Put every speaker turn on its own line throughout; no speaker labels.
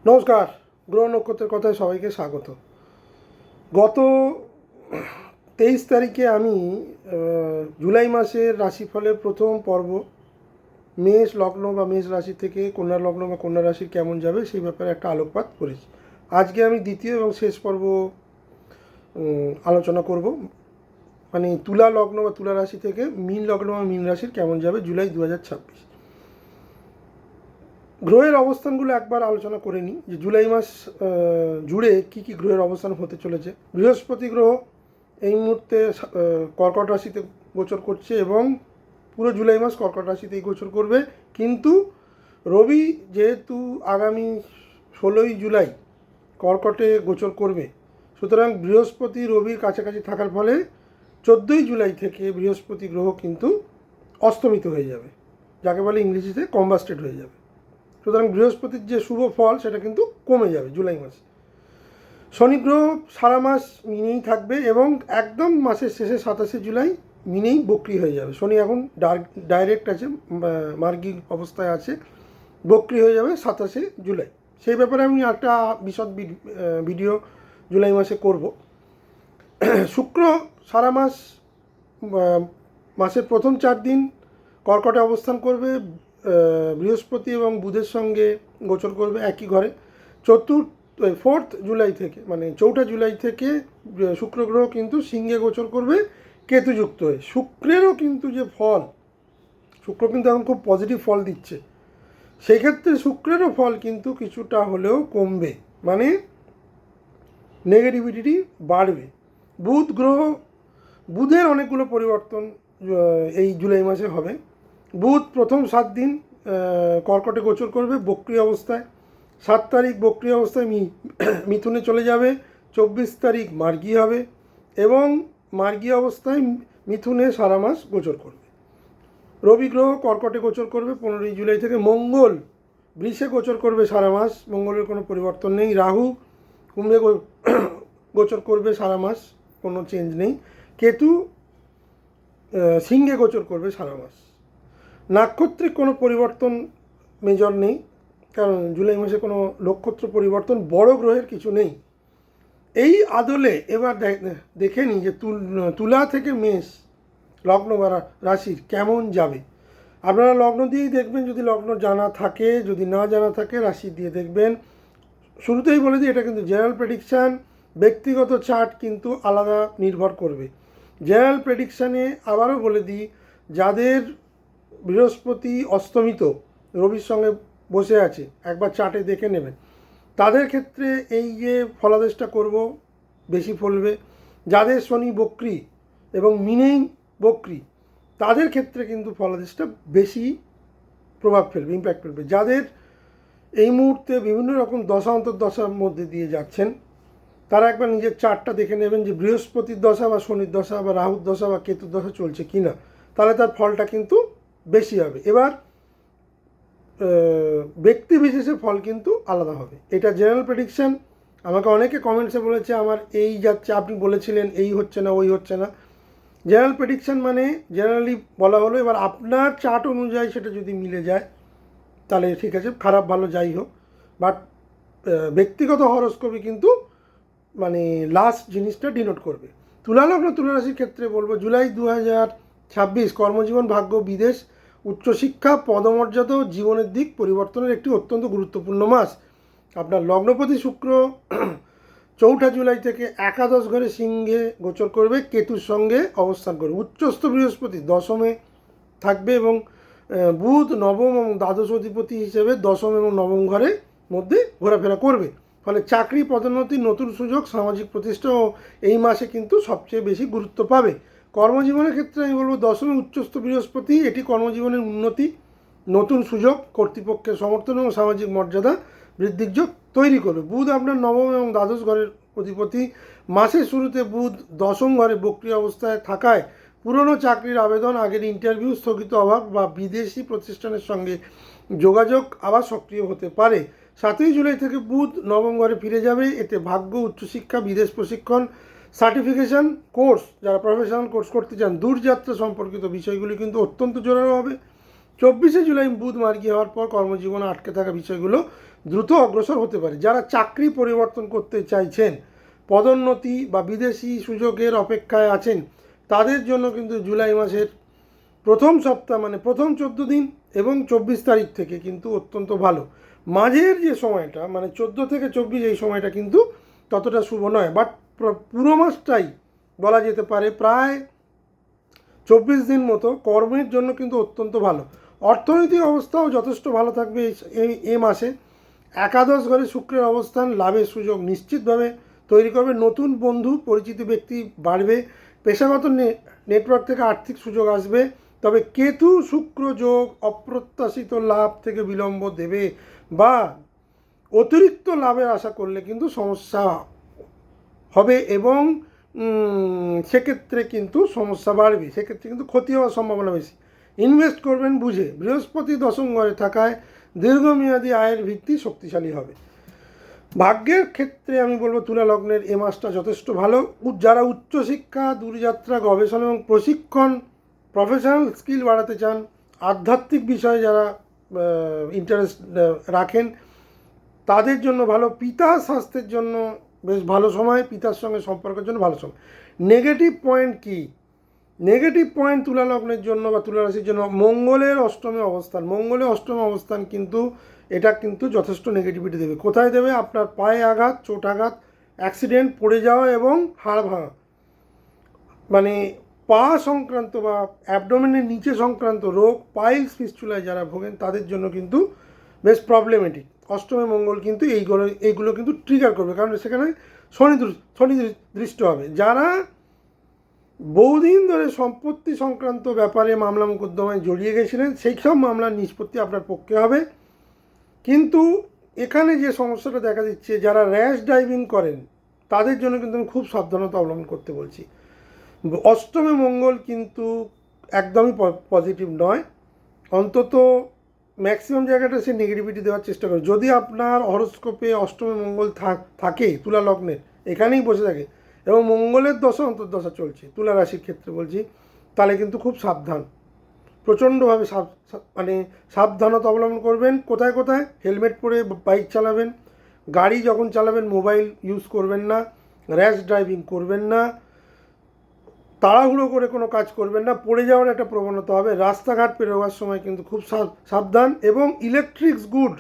নমস্কার, গ্রহ নক্ষত্রের কথায় সবাইকে স্বাগত। গত 23 তারিখে আমি জুলাই মাসের রাশিফলের প্রথম পর্ব মেষ লগ্ন বা মেষ রাশি থেকে কন্যা লগ্ন বা কন্যা রাশির কেমন যাবে সেই ব্যাপারে একটা আলোকপাত করেছি। আজকে আমি দ্বিতীয় এবং শেষ পর্ব আলোচনা করব, মানে তুলা লগ্ন বা তুলা রাশি থেকে মীন লগ্ন বা মীন রাশির কেমন যাবে জুলাই 2026। গ্রহের অবস্থানগুলো একবার আলোচনা করে নিই যে জুলাই মাস জুড়ে কী কী গ্রহের অবস্থান হতে চলেছে। বৃহস্পতি গ্রহ এই মুহূর্তে কর্কট রাশিতে গোচর করছে এবং পুরো জুলাই মাস কর্কট রাশিতেই গোচর করবে, কিন্তু রবি যেহেতু আগামী 16ই জুলাই কর্কটে গোচর করবে, সুতরাং বৃহস্পতি রবির কাছাকাছি থাকার ফলে 14ই জুলাই থেকে বৃহস্পতি গ্রহ কিন্তু অস্তমিত হয়ে যাবে, যাকে বলে ইংরেজিতে কম্বাস্টেড হয়ে যাবে। সুতরাং বৃহস্পতির যে শুভ ফল সেটা কিন্তু কমে যাবে জুলাই মাসে। শনি গ্রহ সারা মাস মিনেই থাকবে এবং একদম মাসের শেষে 27শে জুলাই মিনেই বক্রি হয়ে যাবে। শনি এখন ডাইরেক্ট আছে, মার্গী অবস্থায় আছে, বক্রি হয়ে যাবে 27শে জুলাই। সেই ব্যাপারে আমি একটা বিশদ ভিডিও জুলাই মাসে করব। শুক্র সারা মাস মাসের প্রথম 4 দিন কর্কটে অবস্থান করবে, বৃহস্পতি এবং বুধের সঙ্গে গোচর করবে একই ঘরে। 4 জুলাই থেকে মানে 4 জুলাই থেকে শুক্র গ্রহ কিন্তু সিংহে গোচর করবে কেতুযুক্ত হয়ে। শুক্রেরও কিন্তু যে ফল, শুক্র কিন্তু এখন খুব পজিটিভ ফল দিচ্ছে, সেই ক্ষেত্রে শুক্রেরও ফল কিন্তু কিছুটা হলেও কমবে, মানে নেগেটিভিটি বাড়বে। বুধ গ্রহ, বুধের অনেকগুলো পরিবর্তন এই জুলাই মাসে হবে। বুধ প্রথম 7 দিন কর্কটে গোচর করবে বক্রি অবস্থায়। 7 তারিখ বক্রি অবস্থায় মিথুনে চলে যাবে, 24 তারিখ মার্গী হবে এবং মার্গী অবস্থায় মিথুনে সারা মাস গোচর করবে। রবি গ্রহ কর্কটে গোচর করবে 15ই জুলাই থেকে। মঙ্গল বৃষে গোচর করবে সারা মাস, মঙ্গলের কোনো পরিবর্তন নেই। রাহু কুম্ভে গোচর করবে সারা মাস, কোনো চেঞ্জ নেই। কেতু সিংহে গোচর করবে সারা মাস। নাক্ষত্রিক কোনো পরিবর্তন মেজর নেই, কারণ জুলাই মাসে কোনো নক্ষত্র পরিবর্তন বড় গ্রহের কিছু নেই। এই আদলে এবার দেখে নিই যে তুলা থেকে মেষ লগ্ন বা রাশির কেমন যাবে। আপনারা লগ্ন দিয়েই দেখবেন, যদি লগ্ন জানা থাকে, যদি না জানা থাকে রাশি দিয়ে দেখবেন। শুরুতেই বলে দিই, এটা কিন্তু জেনারেল প্রেডিকশান, ব্যক্তিগত চার্ট কিন্তু আলাদা নির্ভর করবে। জেনারেল প্রেডিকশানে আবারও বলে দিই, যাদের বৃহস্পতি অস্তমিত রবির সঙ্গে বসে আছে, একবার চার্টে দেখে নেবেন, তাদের ক্ষেত্রে এই যে ফলাদেশটা করব বেশি ফলবে। যাদের শনি বক্রি এবং মিনেই বক্রি, তাদের ক্ষেত্রে কিন্তু ফলাদেশটা বেশি প্রভাব ফেলবে, ইম্প্যাক্ট ফেলবে। যাদের এই মুহূর্তে বিভিন্ন রকম দশা অন্তর্দশার মধ্যে দিয়ে যাচ্ছেন, তারা একবার নিজের চার্টটা দেখে নেবেন যে বৃহস্পতির দশা বা শনির দশা বা রাহুর দশা বা কেতুর দশা চলছে কি না, তাহলে তার ফলটা কিন্তু বেশি হবে। এবার ব্যক্তি বিশেষে ফল কিন্তু আলাদা হবে। এটা জেনারেল প্রেডিকশান। আমাকে অনেকে কমেন্টসে বলেছে আমার এই যাচ্ছে, আপনি বলেছিলেন এই হচ্ছে না ওই হচ্ছে না। জেনারেল প্রেডিকশান মানে জেনারেলি বলা হলো, এবার আপনার চার্ট অনুযায়ী সেটা যদি মিলে যায় তাহলে ঠিক আছে, খারাপ ভালো যাই হোক, বাট ব্যক্তিগত হরস্কোপই কিন্তু মানে লাস্ট জিনিসটা ডিনোট করবে। তুলা লগ্ন তুলা রাশির ক্ষেত্রে বলবো, জুলাই 2026 কর্মজীবন, ভাগ্য, বিদেশ, উচ্চশিক্ষা, পদমর্যাদা ও জীবনের দিক পরিবর্তনের একটি অত্যন্ত গুরুত্বপূর্ণ মাস। আপনার লগ্নপতি শুক্র 4 জুলাই থেকে একাদশ ঘরে সিংহে গোচর করবে, কেতুর সঙ্গে অবস্থান করবে। উচ্চস্থ বৃহস্পতি দশমে থাকবে এবং বুধ নবম এবং দ্বাদশ অধিপতি হিসেবে দশম এবং নবম ঘরের মধ্যে ঘোরাফেরা করবে। ফলে চাকরি, পদোন্নতি, নতুন সুযোগ, সামাজিক প্রতিষ্ঠা এই মাসে কিন্তু সবচেয়ে বেশি গুরুত্ব পাবে। কর্মজীবনের ক্ষেত্রে আমি বলবো দশমে উচ্চস্থ বৃহস্পতি, এটি কর্মজীবনের উন্নতি, নতুন সুযোগ, কর্তৃপক্ষের সমর্থন এবং সামাজিক মর্যাদা বৃদ্ধির যোগ তৈরি করবে। বুধ আপনার নবম এবং দ্বাদশ ঘরের অধিপতি। মাসের শুরুতে বুধ দশম ঘরে বক্রি অবস্থায় থাকায় পুরনো চাকরির আবেদন, আগের ইন্টারভিউ স্থগিত অভাব বা বিদেশি প্রতিষ্ঠানের সঙ্গে যোগাযোগ আবার সক্রিয় হতে পারে। 7ই জুলাই থেকে বুধ নবম ঘরে ফিরে যাবে। এতে ভাগ্য, উচ্চশিক্ষা, বিদেশ প্রশিক্ষণ, সার্টিফিকেশান কোর্স, যারা প্রফেশনাল কোর্স করতে চান, দূরযাত্রা সম্পর্কিত বিষয়গুলি কিন্তু অত্যন্ত জোরালো হবে। 24 জুলাই বুধ মার্গী হওয়ার পর কর্মজীবনে আটকে থাকা বিষয়গুলো দ্রুত অগ্রসর হতে পারে। যারা চাকরি পরিবর্তন করতে চাইছেন, পদোন্নতি বা বিদেশি সুযোগের অপেক্ষায় আছেন, তাদের জন্য কিন্তু জুলাই মাসের প্রথম সপ্তাহ মানে প্রথম 14 দিন এবং 24 তারিখ থেকে কিন্তু অত্যন্ত ভালো। মাঝের যে সময়টা মানে 14 থেকে 24 এই সময়টা কিন্তু ততটা শুভ নয়, বাট পুরো মাসটাই বলা যেতে পারে প্রায় 24 দিন মতো কর্মের জন্য কিন্তু অত্যন্ত ভালো। অর্থনৈতিক অবস্থাও যথেষ্ট ভালো থাকবে এই মাসে। একাদশ ঘরে শুক্রের অবস্থান লাভের সুযোগ নিশ্চিতভাবে তৈরি করবে। নতুন বন্ধু পরিচিত ব্যক্তি বাড়বে। পেশাগত নেটওয়ার্ক থেকে আর্থিক সুযোগ আসবে। তবে কেতু শুক্র যোগ অপ্রত্যাশিত লাভ থেকে বিলম্ব দেবে বা অতিরিক্ত লাভের আশা করলে কিন্তু সমস্যা হবে এবং সেক্ষেত্রে কিন্তু সমস্যা বাড়বে, সেক্ষেত্রে কিন্তু ক্ষতি হওয়ার সম্ভাবনা বেশি। ইনভেস্ট করবেন বুঝে। বৃহস্পতি দশম ঘরে থাকায় দীর্ঘমেয়াদী আয়ের ভিত্তি শক্তিশালী হবে। ভাগ্যের ক্ষেত্রে আমি বলবো তুলা লগ্নের এ মাসটা যথেষ্ট ভালো। যারা উচ্চশিক্ষা, দূরযাত্রা, গবেষণা এবং প্রশিক্ষণ, প্রফেশনাল স্কিল বাড়াতে চান, আধ্যাত্মিক বিষয়ে যারা ইন্টারেস্ট রাখেন, তাদের জন্য ভালো। পিতার স্বাস্থ্যের জন্য বেশ ভালো সময়, পিতার সঙ্গে সম্পর্কের জন্য ভালো সময়। নেগেটিভ পয়েন্ট কি? নেগেটিভ পয়েন্ট তুলা লগ্নের জন্য বা তুলা রাশির জন্য মঙ্গলের অষ্টমে অবস্থান। মঙ্গলের অষ্টমে অবস্থান কিন্তু এটা কিন্তু যথেষ্ট নেগেটিভিটি দেবে। কোথায় দেবে? আপনার পায়ে আঘাত, চোট আঘাত, অ্যাক্সিডেন্ট, পড়ে যাওয়া এবং হাড় ভাঙা, মানে পা সংক্রান্ত বা অ্যাবডোমেনের নিচে সংক্রান্ত রোগ, পাইলস ফিস্টুলায় যারা ভোগেন তাদের জন্য কিন্তু বেশ প্রবলেমেটিক। অষ্টমে মঙ্গল কিন্তু এইগুলো কিন্তু ট্রিগার করবে, কারণ সেখানে শনি দৃষ্ট হবে। যারা বহুদিন ধরে সম্পত্তি সংক্রান্ত ব্যাপারে মামলা মোকদ্দমায় জড়িয়ে গেছিলেন, সেই সব মামলার নিষ্পত্তি আপনার পক্ষে হবে। কিন্তু এখানে যে সমস্যাটা দেখা দিচ্ছে, যারা র্যাশ ড্রাইভিং করেন তাদের জন্য কিন্তু আমি খুব সাবধানতা অবলম্বন করতে বলছি। অষ্টমে মঙ্গল কিন্তু একদমই পজিটিভ নয়। অন্তত ম্যাক্সিমাম জায়গাটা সে নেগেটিভিটি দেওয়ার চেষ্টা করে। যদি আপনার হরস্কোপে অষ্টমে মঙ্গল থাকে তুলা লগ্নের, এখানেই বসে থাকে এবং মঙ্গলের দশা অন্তর্দশা চলছে তুলা রাশির ক্ষেত্রে বলছি, তাহলে কিন্তু খুব সাবধান, প্রচণ্ডভাবে মানে সাবধানতা অবলম্বন করবেন। কোথায় কোথায়? হেলমেট পরে বাইক চালাবেন, গাড়ি যখন চালাবেন মোবাইল ইউজ করবেন না, র্যাশ ড্রাইভিং করবেন না, তাড়াহুড়ো করে কোনো কাজ করবেন না, পড়ে যাওয়ার একটা প্রবণতা হবে। রাস্তাঘাট পেরোবার সময় কিন্তু খুব সাবধান। এবং ইলেকট্রিক্স গুড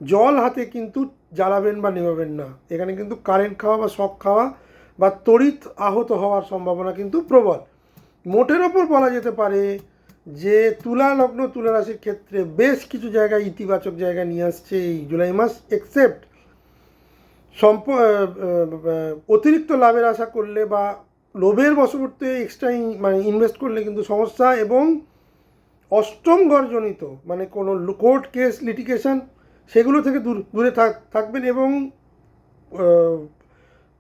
জল হাতে কিন্তু জ্বালাবেন বা নেভাবেন না। এখানে কিন্তু কারেন্ট খাওয়া বা শক খাওয়া বা তড়িৎ আহত হওয়ার সম্ভাবনা কিন্তু প্রবল। মোটের ওপর বলা যেতে পারে যে তুলা লগ্ন তুলা রাশির ক্ষেত্রে বেশ কিছু জায়গায় ইতিবাচক জায়গা নিয়ে আসছে এই জুলাই মাস, এক্সেপ্ট অতিরিক্ত লাভের আশা করলে বা লোভের বশবর্তী এক্সট্রা মানে ইনভেস্ট করলে কিন্তু সমস্যা। এবং অষ্টম ঘরজনিত মানে কোনো কোর্ট কেস লিটিগেশন সেগুলো থেকে দূরে থাকবেন। এবং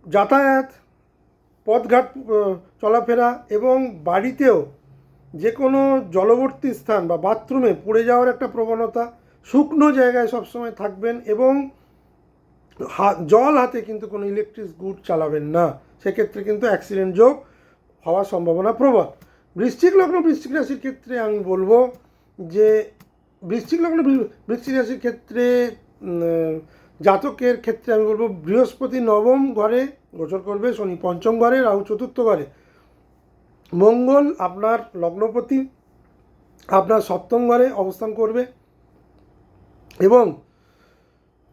যাতায়াত, পথঘাট চলাফেরা এবং বাড়িতেও যে কোনো জলবর্তী স্থান বা বাথরুমে পড়ে যাওয়ার একটা প্রবণতা, শুকনো জায়গায় সবসময় থাকবেন এবং জল হাতে কিন্তু কোনো ইলেকট্রিক গুড চালাবেন না, সেক্ষেত্রে কিন্তু অ্যাক্সিডেন্ট যোগ হওয়ার সম্ভাবনা প্রবল। বৃশ্চিক লগ্ন বৃশ্চিক রাশির ক্ষেত্রে আমি বলবো যে বৃশ্চিক লগ্ন বৃশ্চিক রাশির ক্ষেত্রে জাতকের ক্ষেত্রে আমি বলবো বৃহস্পতি নবম ঘরে গোচর করবে, শনি পঞ্চম ঘরে, রাহু চতুর্থ ঘরে, মঙ্গল আপনার লগ্নপতি আপনার সপ্তম ঘরে অবস্থান করবে। এবং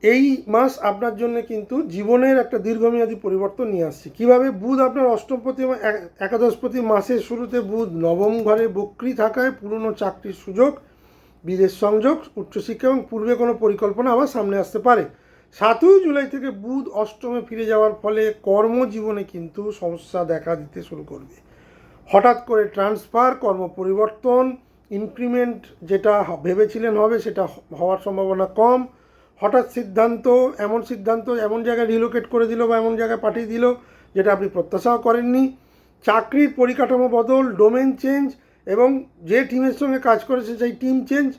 এই মাস আপনার জন্য কিন্তু জীবনের একটা দীর্ঘমেয়াদী পরিবর্তন নিয়ে আসছে। কীভাবে? বুধ আপনার অষ্টমপতি এবং একাদশপতি, মাসের শুরুতে বুধ নবম ঘরে বক্রী থাকায় পুরনো চাকরির সুযোগ, বিদেশ সংযোগ, উচ্চশিক্ষা এবং পূর্বে কোনো পরিকল্পনা আবার সামনে আসতে পারে। 7ই জুলাই থেকে বুধ অষ্টমে ফিরে যাওয়ার ফলে কর্মজীবনে কিন্তু সমস্যা দেখা দিতে শুরু করবে। হঠাৎ করে ট্রান্সফার, কর্ম পরিবর্তন, ইনক্রিমেন্ট যেটা ভেবেছিলেন হবে সেটা হওয়ার সম্ভাবনা কম। হঠাৎ সিদ্ধান্ত, এমন জায়গায় রিলোকেট করে দিল বা এমন জায়গায় পাঠিয়ে দিল যেটা আপনি প্রত্যাশাও করেননি। চাকরির পরিকাঠামো বদল, ডোমেন চেঞ্জ এবং যে টিমের সঙ্গে কাজ করেছে সেই টিম চেঞ্জ,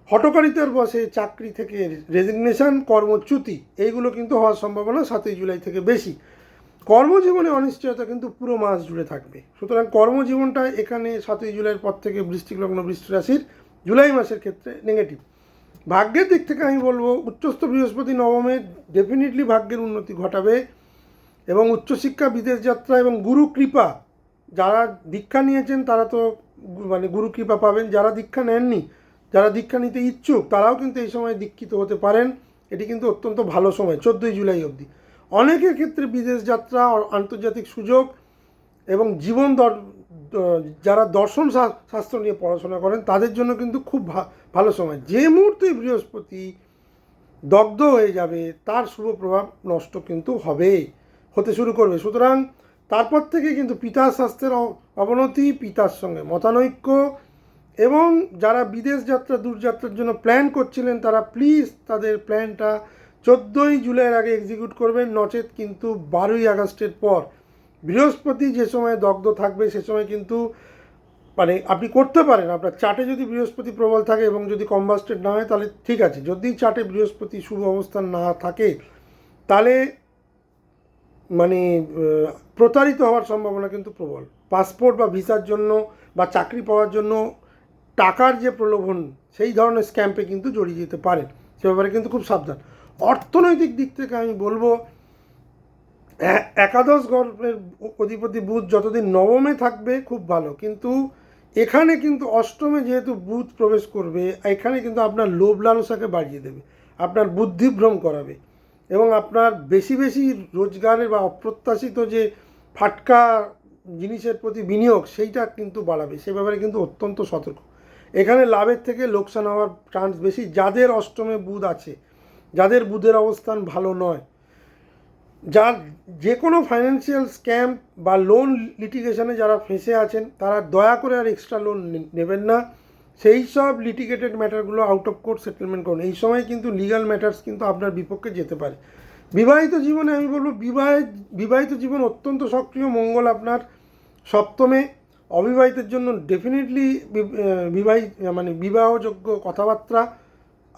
হঠকারিতার বসে চাকরি থেকে রেজিগনেশন, কর্মচ্যুতি, এইগুলো কিন্তু হওয়ার সম্ভাবনা 7ই জুলাই থেকে বেশি। কর্মজীবনে অনিশ্চয়তা কিন্তু পুরো মাস জুড়ে থাকবে। সুতরাং কর্মজীবনটা এখানে 7ই জুলাইয়ের পর থেকে বৃশ্চিক লগ্ন বৃশ্চিক রাশির জুলাই মাসের ক্ষেত্রে নেগেটিভ। ভাগ্যের দিক থেকে আমি বলবো উচ্চস্থ বৃহস্পতি নবমে ডেফিনেটলি ভাগ্যের উন্নতি ঘটাবে, এবং উচ্চশিক্ষা, বিদেশ যাত্রা এবং গুরু কৃপা, যারা দীক্ষা নিয়েছেন তারা তো মানে গুরু কৃপা পাবেন, যারা দীক্ষা নেননি, যারা দীক্ষা নিতে ইচ্ছুক তারাও কিন্তু এই সময় দীক্ষিত হতে পারেন। এটি কিন্তু অত্যন্ত ভালো সময় 14ই জুলাই অবধি। অনেকের ক্ষেত্রে বিদেশ যাত্রা, আন্তর্জাতিক সুযোগ এবং যারা দর্শন শাস্ত্র নিয়ে পড়াশোনা করেন তাদের জন্য কিন্তু খুব ভালো সময়। যে মুহূর্তে বৃহস্পতি দগ্ধ হয়ে যাবে তার শুভ প্রভাব নষ্ট কিন্তু হতে শুরু করবে। সুতরাং তারপর থেকে কিন্তু পিতার স্বাস্থ্যের অবনতি, পিতার সঙ্গে মতানৈক্য, এবং যারা বিদেশ যাত্রা, দূরযাত্রার জন্য প্ল্যান করছিলেন তারা প্লিজ তাদের প্ল্যানটা 14ই জুলাইয়ের আগে এক্সিকিউট করবেন, নচেত কিন্তু 12ই আগস্টের পর বৃহস্পতি যে সময় দগ্ধ থাকবে সে সময় কিন্তু মানে আপনি করতে পারেন। আপনার চার্টে যদি বৃহস্পতি প্রবল থাকে এবং যদি কম্বাস্টেড না হয় তাহলে ঠিক আছে। যদি চার্টে বৃহস্পতি শুভ অবস্থান না থাকে তাহলে মানে প্রতারিত হওয়ার সম্ভাবনা কিন্তু প্রবল। পাসপোর্ট বা ভিসার জন্য বা চাকরি পাওয়ার জন্য টাকার যে প্রলোভন, সেই ধরনের স্ক্যাম্পে কিন্তু জড়িয়ে যেতে পারেন, সে ব্যাপারে কিন্তু খুব সাবধান। অর্থনৈতিক দিক থেকে আমি বলবো একাদশ ঘরের অধিপতি বুধ যতদিন নবমে থাকবে খুব ভালো, কিন্তু এখানে কিন্তু অষ্টমে যেহেতু বুধ প্রবেশ করবে, এখানে কিন্তু আপনার লোভ লালসাকে বাড়িয়ে দেবে, আপনার বুদ্ধিভ্রম করাবে, এবং আপনার বেশি বেশি রোজগারের বা অপ্রত্যাশিত যে ফাটকা জিনিসের প্রতি বিনিয়োগ সেইটা কিন্তু বাড়াবে। সে ব্যাপারে কিন্তু অত্যন্ত সতর্ক। এখানে লাভের থেকে লোকসান হওয়ার চান্স বেশি। যাদের অষ্টমে বুধ আছে, যাদের বুধের অবস্থান ভালো নয়, যার যে কোনো ফাইন্যান্সিয়াল স্ক্যাম বা লোন লিটিগেশনে যারা ফেঁসে আছেন তারা দয়া করে আর এক্সট্রা লোন নেবেন না। সেই সব লিটিগেটেড ম্যাটারগুলো আউট অফ কোর্ট সেটেলমেন্ট করুন। এই সময় কিন্তু লিগ্যাল ম্যাটার্স কিন্তু আপনার বিপক্ষে যেতে পারে। বিবাহিত জীবনে আমি বলবো বিবাহিত জীবন অত্যন্ত সক্রিয়। মঙ্গল আপনার সপ্তমে, অবিবাহিতের জন্য ডেফিনেটলি বিবাহযোগ্য কথাবার্তা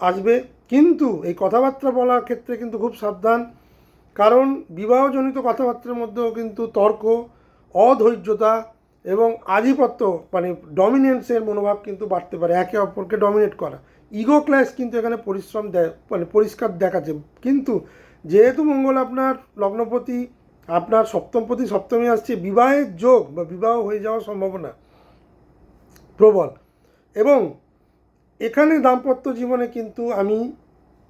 আসবে, কিন্তু এই কথাবার্তা বলার ক্ষেত্রে কিন্তু খুব সাবধান, কারণ বিবাহজনিত কথাবার্তার মধ্যেও কিন্তু তর্ক, অধৈর্যতা এবং আধিপত্য মানে ডমিনেন্সের মনোভাব কিন্তু বাড়তে পারে, একে অপরকে ডমিনেট করা। ইগো ক্ল্যাশ কিন্তু এখানে পরিষ্কার দেখাচ্ছে। কিন্তু যেহেতু মঙ্গল আপনার লগ্নপতি, আপনার সপ্তমপতি সপ্তমী আসছে, বিবাহের যোগ বা বিবাহ হয়ে যাওয়ার সম্ভাবনা প্রবল, এবং এখানে দাম্পত্য জীবনে কিন্তু আমি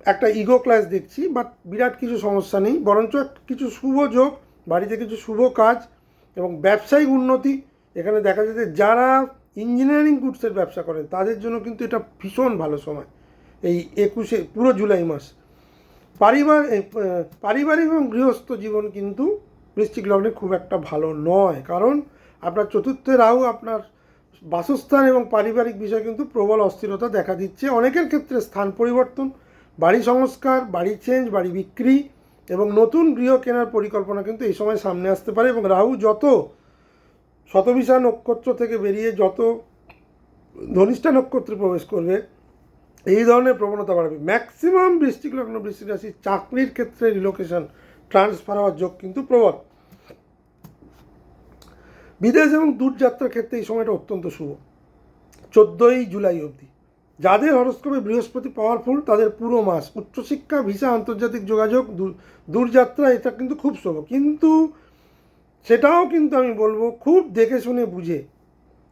একটা ইগো ক্লাস দেখছি, বাট বিরাট কিছু সমস্যা নেই, বরঞ্চ কিছু শুভ যোগ, বাড়িতে কিছু শুভ কাজ এবং ব্যবসায়িক উন্নতি এখানে দেখা যাচ্ছে। যারা ইঞ্জিনিয়ারিং গুডসের ব্যবসা করেন তাদের জন্য কিন্তু এটা ভীষণ ভালো সময়, এই 21 পুরো জুলাই মাস। পারিবারিক এবং গৃহস্থ জীবন কিন্তু বৃশ্চিক লগ্নে খুব একটা ভালো নয়, কারণ আপনার চতুর্থে রাহু আপনার বাসস্থান এবং পারিবারিক বিষয় কিন্তু প্রবল অস্থিরতা দেখা দিচ্ছে। অনেকের ক্ষেত্রে স্থান পরিবর্তন, বাড়ি সংস্কার, বাড়ি চেঞ্জ, বাড়ি বিক্রি এবং নতুন গৃহ কেনার পরিকল্পনা কিন্তু এই সময় সামনে আসতে পারে। এবং রাহু যত শতবিশা নক্ষত্র থেকে বেরিয়ে যত ধনিষ্ঠা নক্ষত্রে প্রবেশ করবে, এই ধরনের প্রবণতা বাড়বে। ম্যাক্সিমাম বৃশ্চিক লগ্ন, বৃশ্চিক রাশি চাকরির ক্ষেত্রে রিলোকেশন, ট্রান্সফার হওয়ার যোগ কিন্তু প্রবল। বিদেশ এবং দূরযাত্রার ক্ষেত্রে এই সময়টা অত্যন্ত শুভ 14ই জুলাই অবধি। যাদের হরস্কোপে বৃহস্পতি পাওয়ারফুল তাদের পুরো মাস, উচ্চশিক্ষা, ভিসা, আন্তর্জাতিক যোগাযোগ, দূরযাত্রা এটা কিন্তু খুব শুভ, কিন্তু সেটাও কিন্তু আমি বলবো খুব দেখে শুনে বুঝে।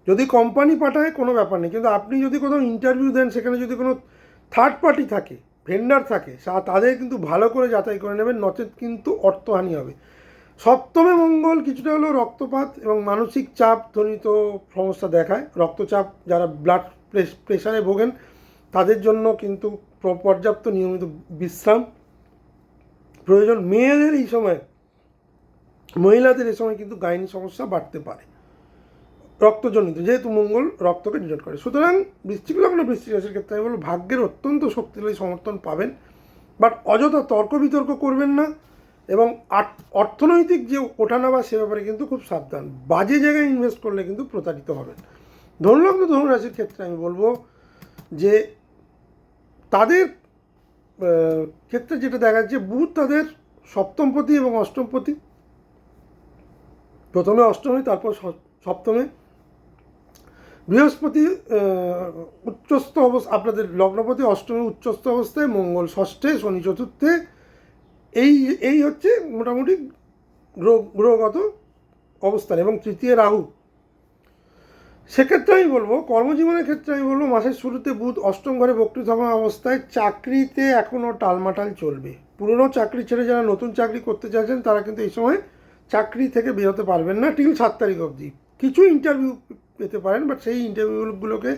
যদি কোম্পানি পাঠায় কোনো ব্যাপার নেই, কিন্তু আপনি যদি কোথাও ইন্টারভিউ দেন সেখানে যদি কোনো থার্ড পার্টি থাকে, ভেন্ডার থাকে, তাদের কিন্তু ভালো করে যাচাই করে নেবেন, নচেত কিন্তু অর্থহানি হবে। সপ্তমে মঙ্গল কিছুটা হলেও রক্তপাত এবং মানসিক চাপ জনিত সমস্যা দেখায়। রক্তচাপ, যারা ব্লাড প্রেশারে ভোগেন তাদের জন্য কিন্তু পর্যাপ্ত নিয়মিত বিশ্রাম প্রয়োজন। মহিলাদের এই সময় কিন্তু গাইনি সমস্যা বাড়তে পারে রক্তজনিত, যেহেতু মঙ্গল রক্তকে ডিনোট করে। সুতরাং বৃশ্চিক লগ্ন, বৃশ্চিক রাশির ক্ষেত্রে আমি বলবো ভাগ্যের অত্যন্ত শক্তিশালী সমর্থন পাবেন, বাট অযথা তর্ক বিতর্ক করবেন না, এবং অর্থনৈতিক যে ওঠানামা সে ব্যাপারে কিন্তু খুব সাবধান। বাজে জায়গায় ইনভেস্ট করলে কিন্তু প্রতারিত হবেন। ধনুলগ্ন, ধনুরাশির ক্ষেত্রে আমি বলবো যে তাদের ক্ষেত্রে যেটা দেখা যাচ্ছে, বুধ তাদের সপ্তমপতি এবং অষ্টমপতি, প্রথমে অষ্টমে তারপর সপ্তমে, বৃহস্পতি উচ্চস্থ অবস্থা, আপনাদের লগ্নপতি অষ্টমে উচ্চস্থ অবস্থায়, মঙ্গল ষষ্ঠে, শনি চতুর্থে, এই এই হচ্ছে মোটামুটি গ্রহগত অবস্থান, এবং তৃতীয় রাহু। সেক্ষেত্রে আমি বলবো, কর্মজীবনের ক্ষেত্রে আমি বলবো, মাসের শুরুতে বুধ অষ্টম ঘরে বক্রী থাকা অবস্থায় চাকরিতে এখনও টালমাটাল চলবে। পুরনো চাকরি ছেড়ে যারা নতুন চাকরি করতে চাইছেন তারা কিন্তু এই সময় চাকরি থেকে বেরোতে পারবেন না টিল 7 তারিখ অবধি। কিছু ইন্টারভিউ পেতে পারেন, বাট সেই ইন্টারভিউগুলোকে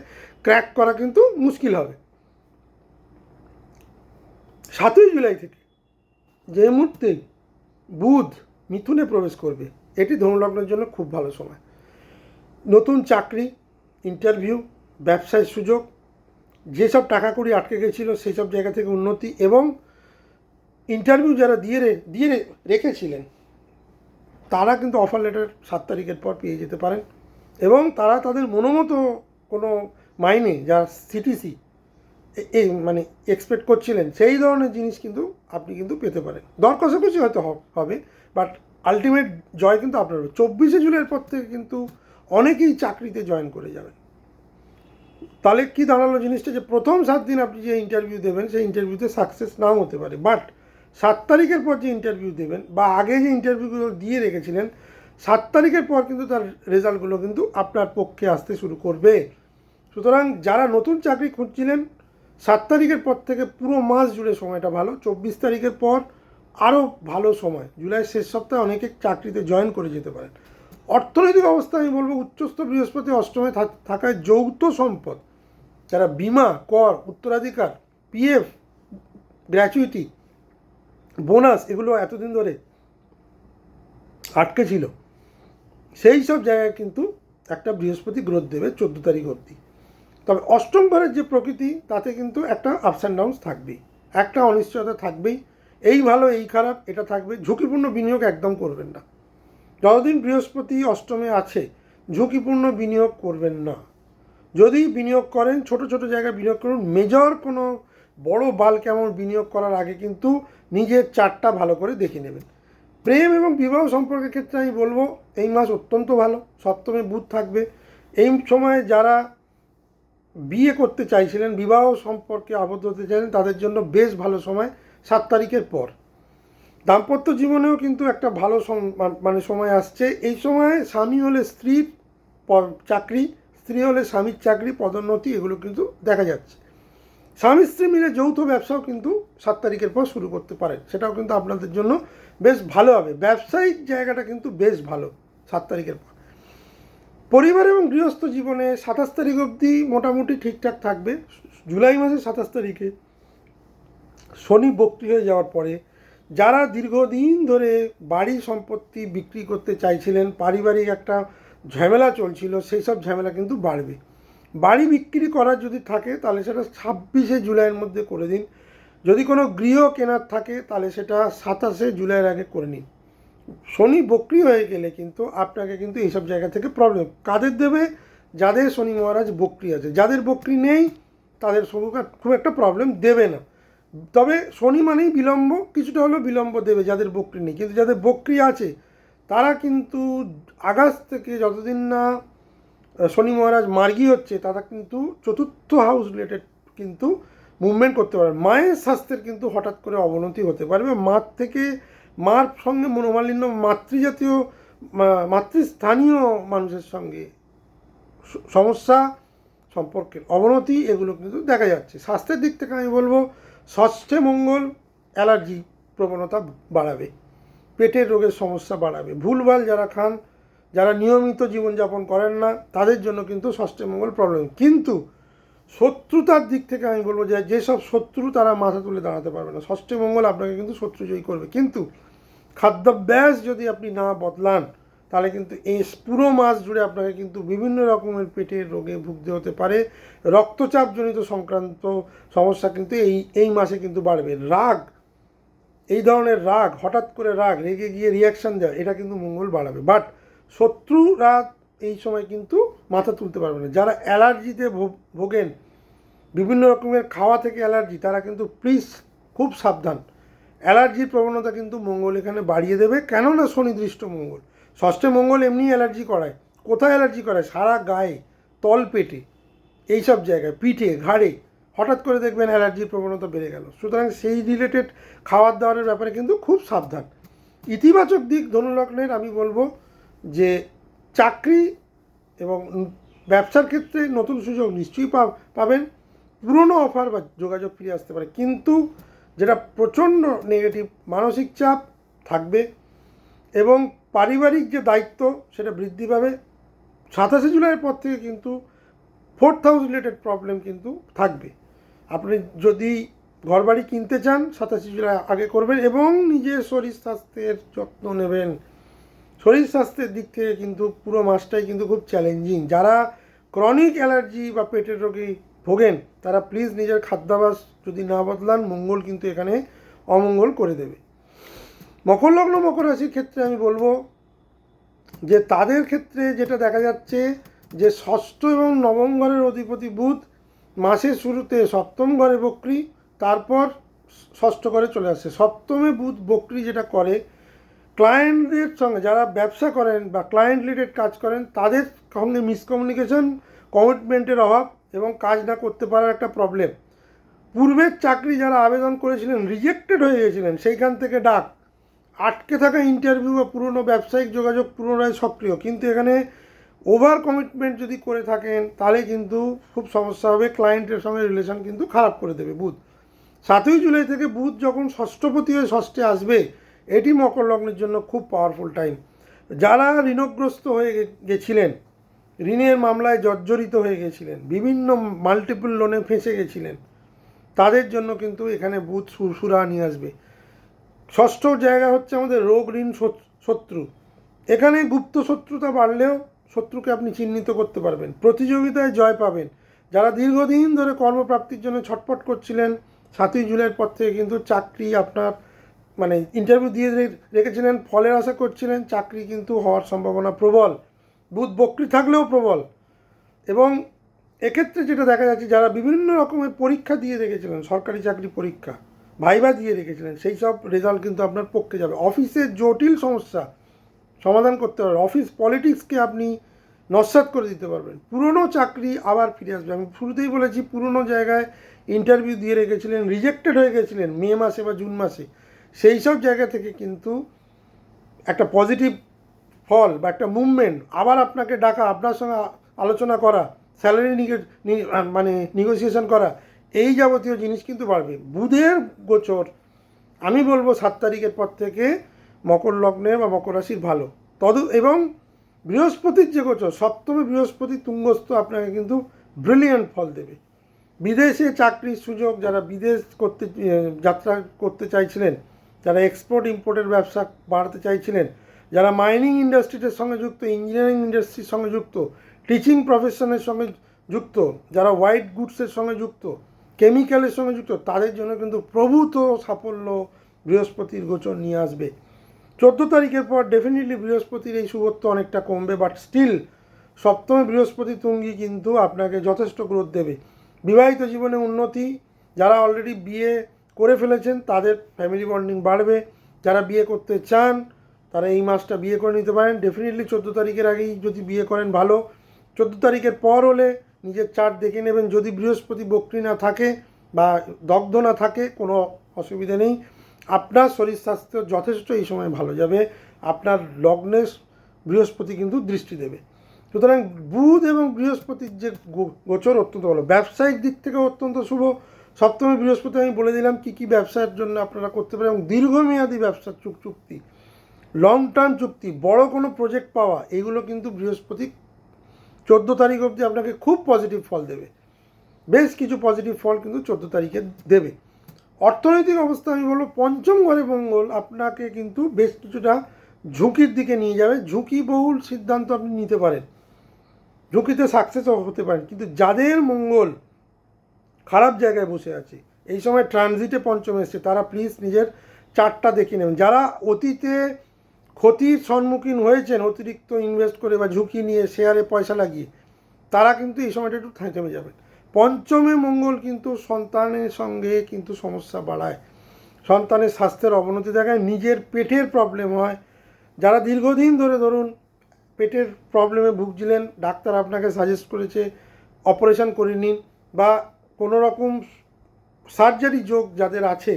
ক্র্যাক করা কিন্তু মুশকিল হবে। 7ই জুলাই থেকে যে মুহূর্তে বুধ মিথুনে প্রবেশ করবে, এটি ধনুলগ্নের জন্য খুব ভালো সময়। নতুন চাকরি, ইন্টারভিউ, ব্যবসায় সুযোগ, যেসব টাকা কড়ি আটকে গেছিলো সেই সব জায়গা থেকে উন্নতি, এবং ইন্টারভিউ যারা দিয়ে রেখেছিলেন তারা কিন্তু অফার লেটার 7 তারিখের পর পেয়ে যেতে পারেন, এবং তারা তাদের মনোমতো কোনো মাইনে যা সিটিসি মানে এক্সপেক্ট করছিলেন সেই ধরনের জিনিস কিন্তু আপনি কিন্তু পেতে পারেন। দর কষাকষি হয়তো হবে, বাট আলটিমেট জয় কিন্তু আপনার হবে। 24শে জুলাইয়ের পর থেকে কিন্তু অনেকেই চাকরিতে জয়েন করে যাবেন। তাহলে কি দাঁড়ালো জিনিসটা, যে প্রথম 7 দিন আপনি যে ইন্টারভিউ দেবেন সেই ইন্টারভিউতে সাকসেস নাও হতে পারে, বাট 7 তারিখের পর যে ইন্টারভিউ দেবেন বা আগে যে ইন্টারভিউগুলো দিয়ে রেখেছিলেন 7 তারিখের পর কিন্তু তার রেজাল্টগুলো কিন্তু আপনার পক্ষে আসতে শুরু করবে। সুতরাং যারা নতুন চাকরি খুঁজছিলেন 7 তারিখের পর থেকে পুরো মাস জুড়ে সময়টা ভালো। 24 তারিখের পর আরও ভালো সময়, জুলাইয়ের শেষ সপ্তাহে অনেকে চাকরিতে জয়েন করে যেতে পারেন। অর্থনৈতিক অবস্থা আমি বলবো, উচ্চস্থ বৃহস্পতি অষ্টমে থাকায় যৌথ সম্পদ, যারা বিমা, কর, উত্তরাধিকার, পিএফ, গ্র্যাচুইটি, বোনাস, এগুলো এতদিন ধরে আটকে ছিল, সেই সব জায়গায় কিন্তু একটা বৃহস্পতি গ্রোথ দেবে 14 তারিখ অবধি। তবে অষ্টম ঘরের যে প্রকৃতি তাতে কিন্তু একটা আপস অ্যান্ড ডাউনস থাকবেই, একটা অনিশ্চয়তা থাকবেই। এই ভালো এই খারাপ এটা থাকবে। ঝুঁকিপূর্ণ বিনিয়োগ একদম করবেন না। যতদিন বৃহস্পতি অষ্টমে আছে ঝুঁকিপূর্ণ বিনিয়োগ করবেন না। যদি বিনিয়োগ করেন ছোট ছোট জায়গায় বিনিয়োগ করুন। মেজর কোনো বড় বাল্ক অ্যামাউন্ট বিনিয়োগ করার আগে কিন্তু নিজের চার্টটা ভালো করে দেখে নেবেন। প্রেম এবং বিবাহ সম্পর্কের ক্ষেত্রে আমি বলবো এই মাস অত্যন্ত ভালো। সপ্তমে বুধ থাকবে। এই সময় যারা বিয়ে করতে চাইছিলেন, বিবাহ সম্পর্কে আবদ্ধ হতে চাইলেন, তাদের জন্য বেশ ভালো সময় 7 তারিখের পর। দাম্পত্য জীবনেও কিন্তু একটা ভালো মানে সময় আসছে। এই সময় স্বামী হলে স্ত্রীর চাকরি, স্ত্রী হলে স্বামীর চাকরি, পদোন্নতি, এগুলো কিন্তু দেখা যাচ্ছে। স্বামী স্ত্রী মিলে যৌথ ব্যবসাও কিন্তু 7 তারিখের পর শুরু করতে পারেন, সেটাও কিন্তু আপনাদের জন্য বেশ ভালো হবে। ব্যবসায়িক জায়গাটা কিন্তু বেশ ভালো 7 তারিখের পর। পরিবার এবং গৃহস্থ জীবনে 27 তারিখ অবধি মোটামুটি ঠিকঠাক থাকবে। জুলাই মাসের 27 তারিখে শনি বক্রি হয়ে যাওয়ার পরে যারা দীর্ঘদিন ধরে বাড়ি সম্পত্তি বিক্রি করতে চাইছিলেন, পারিবারিক একটা ঝামেলা চলছিল, সেই সব ঝামেলা কিন্তু বাড়বে। বাড়ি বিক্রি করার যদি থাকে তাহলে সেটা 26শে জুলাইয়ের মধ্যে করে দিন। যদি কোনো গৃহ কেনার থাকে তাহলে সেটা 27শে জুলাইয়ের আগে করে নিন। শনি বক্রি হয়ে গেলে কিন্তু আপনাকে কিন্তু এইসব জায়গা থেকে প্রবলেম কাদের দেবে, যাদের শনি মহারাজ বক্রি আছে। যাদের বক্রি নেই তাদের খুব একটা প্রবলেম দেবে না। তবে শনি মানেই বিলম্ব, কিছুটা হলেও বিলম্ব দেবে যাদের বক্রি নেই। কিন্তু যাদের বক্রি আছে তারা কিন্তু আগস্ট থেকে, যতদিন না শনি মহারাজ মার্গী হচ্ছে, তারা কিন্তু চতুর্থ হাউস রিলেটেড কিন্তু মুভমেন্ট করতে পারবে। মায়ের স্বাস্থ্যের কিন্তু হঠাৎ করে অবনতি হতে পারবে। মার সঙ্গে মনোমালিন্য, মাতৃজাতীয় মাতৃস্থানীয় মানুষের সঙ্গে সমস্যা, সম্পর্কের অবনতি, এগুলো কিন্তু দেখা যাচ্ছে। স্বাস্থ্যের দিক থেকে আমি বলবো ষষ্ঠে মঙ্গল অ্যালার্জি প্রবণতা বাড়াবে, পেটের রোগের সমস্যা বাড়াবে। ভুলভাল যারা খান, যারা নিয়মিত জীবনযাপন করেন না, তাদের জন্য কিন্তু ষষ্ঠে মঙ্গল প্রবলেম। কিন্তু শত্রুতার দিক থেকে আমি বলবো যে যেসব শত্রু তারা মাথা তুলে দাঁড়াতে পারবে না। ষষ্ঠে মঙ্গল আপনাকে কিন্তু শত্রুজয়ী করবে। কিন্তু খাদ্যাভ্যাস যদি আপনি না বদলান তাহলে কিন্তু এই পুরো মাস জুড়ে আপনাকে কিন্তু বিভিন্ন রকমের পেটের রোগে ভুগতে হতে পারে। রক্তচাপজনিত সংক্রান্ত সমস্যা কিন্তু এই মাসে কিন্তু বাড়বে। রাগ, এই ধরনের রাগ, হঠাৎ করে রাগ, রেগে গিয়ে রিয়াকশান দেওয়া, এটা কিন্তু মঙ্গল বাড়াবে। বাট শত্রুরা এই সময় কিন্তু মাথা তুলতে পারবে না। যারা অ্যালার্জিতে ভোগেন, বিভিন্ন রকমের খাওয়া থেকে অ্যালার্জি, তারা কিন্তু প্লিজ খুব সাবধান। অ্যালার্জির প্রবণতা কিন্তু মঙ্গল এখানে বাড়িয়ে দেবে। কেননা শনিদৃষ্ট মঙ্গল, ষষ্ঠে মঙ্গল এমনি অ্যালার্জি করায়। কোথায় অ্যালার্জি করায়? সারা গায়ে, তলপেটে, এইসব জায়গায়, পিঠে, ঘাড়ে হঠাৎ করে দেখবেন অ্যালার্জির প্রবণতা বেড়ে গেল। সুতরাং সেই রিলেটেড খাবার দাবারের ব্যাপারে কিন্তু খুব সাবধান। ইতিবাচক দিক ধনুলগ্নের আমি বলবো যে চাকরি এবং ব্যবসার ক্ষেত্রে নতুন সুযোগ নিশ্চয়ই পাবেন, পুরনো অফার বা যোগাযোগ ফিরে আসতে পারে। কিন্তু যেটা প্রচণ্ড নেগেটিভ, মানসিক চাপ থাকবে এবং পারিবারিক যে দায়িত্ব সেটা বৃদ্ধি পাবে। 27 জুলাইয়ের পর থেকে কিন্তু 4th হাউস রিলেটেড প্রবলেম কিন্তু থাকবে। আপনি যদি ঘরবাড়ি কিনতে চান 27 জুলাই আগে করবেন এবং নিজের শরীর স্বাস্থ্যের যত্ন নেবেন। শরীর স্বাস্থ্যের দিক থেকে কিন্তু পুরো মাসটাই কিন্তু খুব চ্যালেঞ্জিং। যারা ক্রনিক অ্যালার্জি বা পেটের রোগে ভোগেন তারা প্লিজ নিজের খাদ্যাভ্যাস যদি না বদলান, মঙ্গল কিন্তু এখানে অমঙ্গল করে দেবে। মকর লগ্ন মকর রাশির ক্ষেত্রে আমি বলবো যে তাদের ক্ষেত্রে যেটা দেখা যাচ্ছে যে ষষ্ঠ এবং নবম ঘরের অধিপতি বুধ মাসের শুরুতে সপ্তম ঘরে বক্রী, তারপর ষষ্ঠ ঘরে চলে আসছে। সপ্তমে বুধ বক্রী যেটা করে, ক্লায়েন্টদের সঙ্গে যারা ব্যবসা করেন বা ক্লায়েন্ট রিলেটেড কাজ করেন তাদের সঙ্গে মিসকমিউনিকেশন, কমিটমেন্টের অভাব এবং কাজ না করতে পারার একটা প্রবলেম। পূর্বের চাকরি যারা আবেদন করেছিলেন রিজেক্টেড হয়ে গেছিলেন, সেইখান থেকে ডাক, আটকে থাকা ইন্টারভিউ বা পুরনো ব্যবসায়িক যোগাযোগ পুনরায় সক্রিয়। কিন্তু এখানে ওভার কমিটমেন্ট যদি করে থাকেন তাহলে কিন্তু খুব সমস্যা হবে, ক্লায়েন্টের সঙ্গে রিলেশন কিন্তু খারাপ করে দেবে বুধ। 7ই জুলাই থেকে বুধ যখন ষষ্ঠপতি হয়ে ষষ্ঠে আসবে, এটি মকর লগ্নের জন্য খুব পাওয়ারফুল টাইম। যারা ঋণগ্রস্ত হয়ে গেছিলেন, ঋণের মামলায় জর্জরিত হয়ে গেছিলেন, বিভিন্ন মাল্টিপল লোনে ফেঁসে গেছিলেন, তাদের জন্য কিন্তু এখানে বুধ সুরা নিয়ে আসবে। ষষ্ঠ জায়গা হচ্ছে আমাদের রোগ, ঋণ, শত্রু। এখানে গুপ্ত শত্রুতা বাড়লেও শত্রুকে আপনি চিহ্নিত করতে পারবেন, প্রতিযোগিতায় জয় পাবেন। যারা দীর্ঘদিন ধরে কর্মপ্রাপ্তির জন্য ছটফট করছিলেন, 7ই জুলাইয়ের পর থেকে কিন্তু চাকরি আপনার মানে ইন্টারভিউ দিয়ে রেখেছিলেন, ফলের আশা করছিলেন, চাকরি কিন্তু হওয়ার সম্ভাবনা প্রবল। বুধ বক্রী থাকলেও প্রবল। এবং এক্ষেত্রে যেটা দেখা যাচ্ছে যারা বিভিন্ন রকমের পরীক্ষা দিয়ে রেখেছিলেন, সরকারি চাকরি পরীক্ষা, ভাইবা দিয়ে রেখেছিলেন, সেই সব রেজাল্ট কিন্তু আপনার পক্ষে যাবে। অফিসের জটিল সমস্যা সমাধান করতে পারবেন, অফিস পলিটিক্সকে আপনি নস্যাৎ করে দিতে পারবেন, পুরনো চাকরি আবার ফিরে আসবে। আমি শুরুতেই বলেছি পুরনো জায়গায় ইন্টারভিউ দিয়ে রেখেছিলেন, রিজেক্টেড হয়ে গেছিলেন মে মাসে বা জুন মাসে, সেই সব জায়গা থেকে কিন্তু একটা পজিটিভ ফল বা একটা মুভমেন্ট, আবার আপনাকে ডাকা, আপনার সঙ্গে আলোচনা করা, স্যালারি মানে নেগোসিয়েশন করা, এই যাবতীয় জিনিস কিন্তু বাড়বে। বুধের গোচর আমি বলবো 7 তারিখের পর থেকে মকর লগ্নে বা মকর রাশির ভালো। এবং বৃহস্পতির যে গোচর, সপ্তমে বৃহস্পতি তুঙ্গস্থ, আপনাকে কিন্তু ব্রিলিয়ান্ট ফল দেবে। বিদেশে চাকরির সুযোগ, যারা বিদেশ যাত্রা করতে চাইছিলেন, যারা এক্সপোর্ট ইম্পোর্টের ব্যবসা বাড়াতে চাইছিলেন, যারা মাইনিং ইন্ডাস্ট্রির সঙ্গে যুক্ত, ইঞ্জিনিয়ারিং ইন্ডাস্ট্রির সঙ্গে যুক্ত, টিচিং প্রফেশনের সঙ্গে যুক্ত, যারা হোয়াইট গুডসের সঙ্গে যুক্ত, কেমিক্যালের সঙ্গে যুক্ত, তাদের জন্য কিন্তু প্রভূত সাফল্য বৃহস্পতির গোচর নিয়ে আসবে। 14 তারিখের পর ডেফিনেটলি বৃহস্পতির এই শুভত্ব অনেকটা কমবে, বাট স্টিল সপ্তমে বৃহস্পতি তুঙ্গি কিন্তু আপনাকে যথেষ্ট গ্রোথ দেবে। বিবাহিত জীবনে উন্নতি, যারা অলরেডি বিয়ে করে ফেলেছেন তাদের ফ্যামিলি বন্ডিং বাড়বে, যারা বিয়ে করতে চান তারা এই মাসটা বিয়ে করে নিতে পারেন। ডেফিনেটলি 14 তারিখের আগেই যদি বিয়ে করেন ভালো। 14 তারিখের পর হলে নিজের চার্ট দেখে নেবেন, যদি বৃহস্পতি বক্রী না থাকে বা দগ্ধ না থাকে কোনো অসুবিধা নেই, আপনার শরীর স্বাস্থ্য যথেষ্ট এই সময় ভালো যাবে। আপনার লগ্নে বৃহস্পতি কিন্তু দৃষ্টি দেবে। সুতরাং বুধ এবং বৃহস্পতির যে গোচর অত্যন্ত ভালো, ব্যবসায়িক দিক থেকে অত্যন্ত শুভ। সপ্তমে বৃহস্পতি আমি বলে দিলাম কী কী ব্যবসার জন্য আপনারা করতে পারেন, এবং দীর্ঘমেয়াদী ব্যবসার চুক্তি, লং টার্ম চুক্তি, বড় কোনো প্রজেক্ট পাওয়া, এগুলো কিন্তু বৃহস্পতি 14 তারিখ অবধি আপনাকে খুব পজিটিভ ফল দেবে। বেশ কিছু পজিটিভ ফল কিন্তু 14 তারিখে দেবে। অর্থনৈতিক অবস্থা আমি বলবো পঞ্চম ঘরে মঙ্গল আপনাকে কিন্তু বেশ কিছুটা ঝুঁকির দিকে নিয়ে যাবে। ঝুঁকিবহুল সিদ্ধান্ত আপনি নিতে পারেন, ঝুঁকিতে সাকসেসও হতে পারেন। কিন্তু যাদের মঙ্গল খারাপ জায়গায় বসে আছে, এই সময় ট্রানজিটে পঞ্চমে এসছে, তারা প্লিজ নিজের চার্টটা দেখে নেবেন। যারা অতীতে ক্ষতির সম্মুখীন হয়েছেন অতিরিক্ত ইনভেস্ট করে বা ঝুঁকি নিয়ে শেয়ারে পয়সা লাগিয়ে, তারা কিন্তু এই সময়টা একটু থেমে যাবেন। পঞ্চমে মঙ্গল কিন্তু সন্তানের সঙ্গে কিন্তু সমস্যা বাড়ায়, সন্তানের স্বাস্থ্যের অবনতি দেখায়, নিজের পেটের প্রবলেম হয়। যারা দীর্ঘদিন ধরে ধরুন পেটের প্রবলেমে ভুগছিলেন, ডাক্তার আপনাকে সাজেস্ট করেছে অপারেশন করে নিন, বা কোনো রকম সার্জারি যোগ যাদের আছে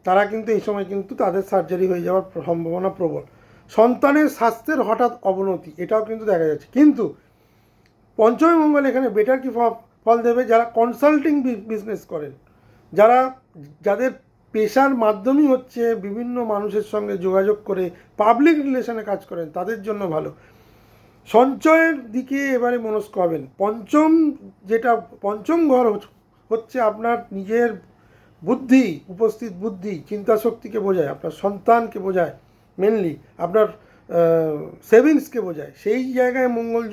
তারা কিন্তু এই সময় কিন্তু তাদের সার্জারি হয়ে যাওয়ার সম্ভাবনা প্রবল। সন্তানের স্বাস্থ্যের হঠাৎ অবনতি এটাও কিন্তু দেখা যাচ্ছে। কিন্তু পঞ্চমী মঙ্গল এখানে বেটার কি ফল দেবে? যারা কনসাল্টিং বিজনেস করেন, যাদের পেশার মাধ্যমই হচ্ছে বিভিন্ন মানুষের সঙ্গে যোগাযোগ করে পাবলিক রিলেশনে কাজ করেন, তাদের জন্য ভালো। সঞ্চয়ের দিকে এবারে মনস্ক হবেন। পঞ্চম ঘর হচ্ছে আপনার নিজের বুদ্ধি, উপস্থিত বুদ্ধি, চিন্তা শক্তিকে বোঝায়, আপনার সন্তানকে বোঝায়, মেনলি আপনার সেভিংসকে বোঝায়। সেই জায়গায় মঙ্গল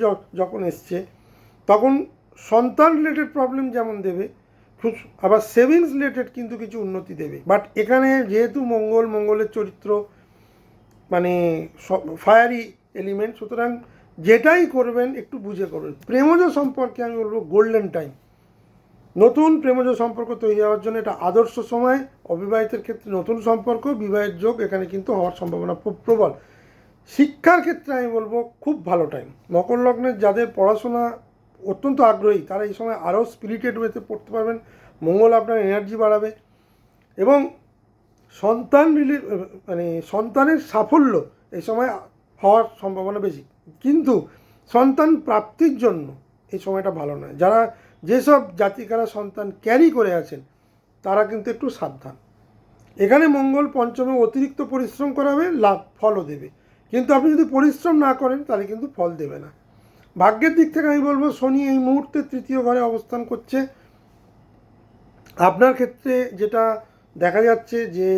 যখন এসছে তখন সন্তান রিলেটেড প্রবলেম যেমন দেবে, আবার সেভিংস রিলেটেড কিন্তু কিছু উন্নতি দেবে। বাট এখানে যেহেতু মঙ্গলের চরিত্র মানে ফায়ারি এলিমেন্ট, সুতরাং যেটাই করবেন একটু বুঝে করবেন। প্রেমজ সম্পর্কে আমি বলবো গোল্ডেন টাইম। নতুন প্রেমজ সম্পর্ক তৈরি হওয়ার জন্য এটা আদর্শ সময়। অবিবাহিতের ক্ষেত্রে নতুন সম্পর্ক, বিবাহের যোগ এখানে কিন্তু হওয়ার সম্ভাবনা প্রবল। শিক্ষার ক্ষেত্রে আমি বলবো খুব ভালো টাইম। মকর লগ্নের যাদের পড়াশোনা অত্যন্ত আগ্রহী তারা এই সময় আরও স্পিরিটেড ওয়েতে পড়তে পারবেন। মঙ্গল আপনার এনার্জি বাড়াবে এবং সন্তানের সাফল্য এই সময় হওয়ার সম্ভাবনা বেশি। কিন্তু সন্তান প্রাপ্তির জন্য এই সময়টা ভালো নয়। যেসব জাতিকারা সন্তান ক্যারি করে আছেন তারা কিন্তু একটু সাবধান। এখানে মঙ্গল পঞ্চমে অতিরিক্ত পরিশ্রম করাবে, ফলও দেবে। কিন্তু আপনি যদি পরিশ্রম না করেন তাহলে কিন্তু ফল দেবে না। ভাগ্যের দিক থেকে আমি বলবো শনি এই মুহূর্তে তৃতীয় ঘরে অবস্থান করছে। আপনার ক্ষেত্রে যেটা দেখা যাচ্ছে যে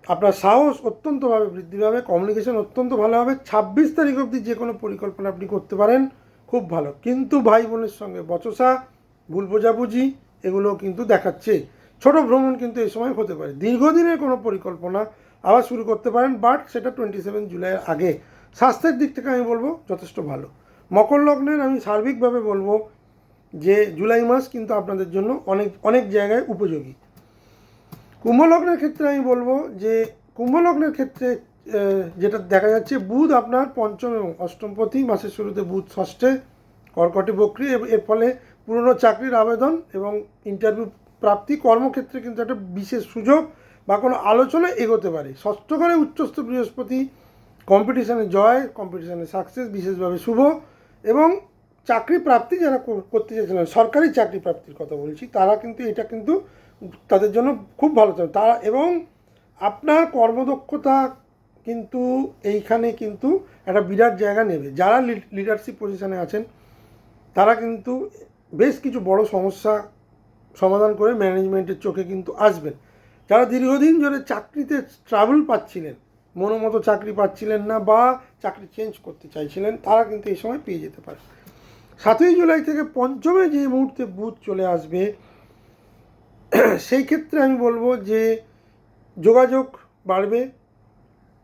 আপনার সাহস অত্যন্তভাবে বৃদ্ধি পাবে, কমিউনিকেশন অত্যন্ত ভালো হবে। 26 তারিখ অবধি যে কোনো পরিকল্পনা আপনি করতে পারেন, খুব ভালো। কিন্তু ভাই বোনের সঙ্গে বচসা, ভুল বোঝাবুঝি এগুলো কিন্তু দেখাচ্ছে। ছোট ভ্রমণ কিন্তু এই সময় হতে পারে। দীর্ঘদিনের কোনো পরিকল্পনা আবার শুরু করতে পারেন, বাট সেটা 27 জুলাইয়ের আগে। স্বাস্থ্যের দিক থেকে আমি বলবো যথেষ্ট ভালো। মকর লগ্নের আমি সার্বিকভাবে বলবো যে জুলাই মাস কিন্তু আপনাদের জন্য অনেক জায়গায় উপযোগী। কুম্ভলগ্নের ক্ষেত্রে আমি বলবো যে কুম্ভলগ্নের ক্ষেত্রে যেটা দেখা যাচ্ছে, বুধ আপনার পঞ্চম এবং অষ্টমপতি, মাসের শুরুতে বুধ ষষ্ঠে, কর্কটে বক্রী। এর ফলে পুরনো চাকরির আবেদন এবং ইন্টারভিউ প্রাপ্তি, কর্মক্ষেত্রে কিন্তু একটা বিশেষ সুযোগ বা কোনো আলোচনা এগোতে পারে। ষষ্ঠ ঘরে উচ্চস্থ বৃহস্পতি, কম্পিটিশানে জয়, কম্পিটিশানে সাকসেস বিশেষভাবে শুভ। এবং চাকরি প্রাপ্তি যারা করতে চাইছিলেন, সরকারি চাকরি প্রাপ্তির কথা বলছি, তারা কিন্তু এটা কিন্তু তাদের জন্য খুব ভালো চলে। এবং আপনার কর্মদক্ষতা কিন্তু এইখানে কিন্তু একটা বিরাট জায়গা নেবে। যারা লিডারশিপ পজিশানে আছেন তারা কিন্তু বেশ কিছু বড় সমস্যা সমাধান করে ম্যানেজমেন্টের চোখে কিন্তু আসবেন। যারা দীর্ঘদিন ধরে চাকরিতে ট্রাবল পাচ্ছিলেন, মনোমতো চাকরি পাচ্ছিলেন না বা চাকরি চেঞ্জ করতে চাইছিলেন, তারা কিন্তু এই সময় পেয়ে যেতে পারে। 7ই জুলাই থেকে পঞ্চমে যে মুহূর্তে বুধ চলে আসবে, সেই ক্ষেত্রে আমি বলবো যে যোগাযোগ বাড়বে।